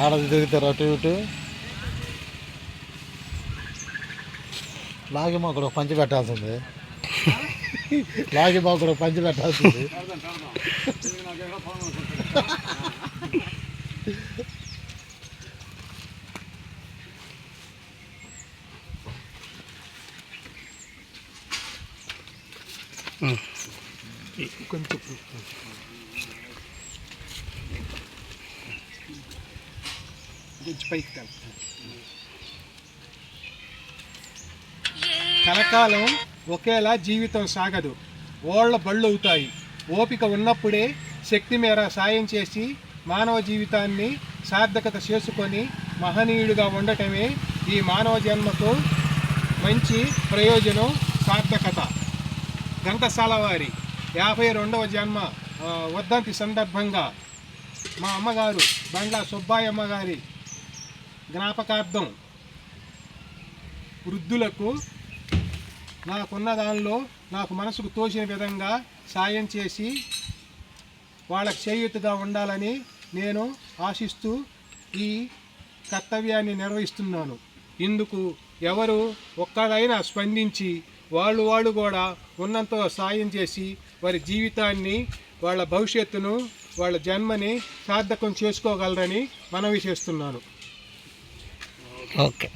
ఆడది తిరుగుతారు అటు ఇటు. లాగి మాకు ఒక పంచి పెట్టాల్సింది. లాగి మాకు ఒక పంచి పెట్టాల్సింది. కొంచెం పైకి కలకాలం ఒకేలా జీవితం సాగదు. ఓళ్ళ బళ్ళు అవుతాయి. ఓపిక ఉన్నప్పుడే శక్తి మేర సాయం చేసి మానవ జీవితాన్ని సార్థకత చేసుకొని మహనీయుడిగా ఉండటమే ఈ మానవ జన్మకు మంచి ప్రయోజనం, సార్థకత. ఘంటసాల వారి 52వ జన్మ వర్ధంతి సందర్భంగా మా అమ్మగారు బండ్ల సుబ్బాయమ్మ గారి జ్ఞాపకార్థం వృద్ధులకు నాకున్న దానిలో నాకు మనసుకు తోచిన విధంగా సాయం చేసి వాళ్ళకి చేయూతగా ఉండాలని నేను ఆశిస్తూ ఈ కర్తవ్యాన్ని నిర్వహిస్తున్నాను. ఇందుకు ఎవరు ఒక్కడైనా స్పందించి వాళ్ళు కూడా ఉన్నంత సాయం చేసి వారి జీవితాన్ని, వాళ్ళ భవిష్యత్తును, వాళ్ళ జన్మని సార్థకం చేసుకోగలరని మనవి చేస్తున్నాను. ఓకే.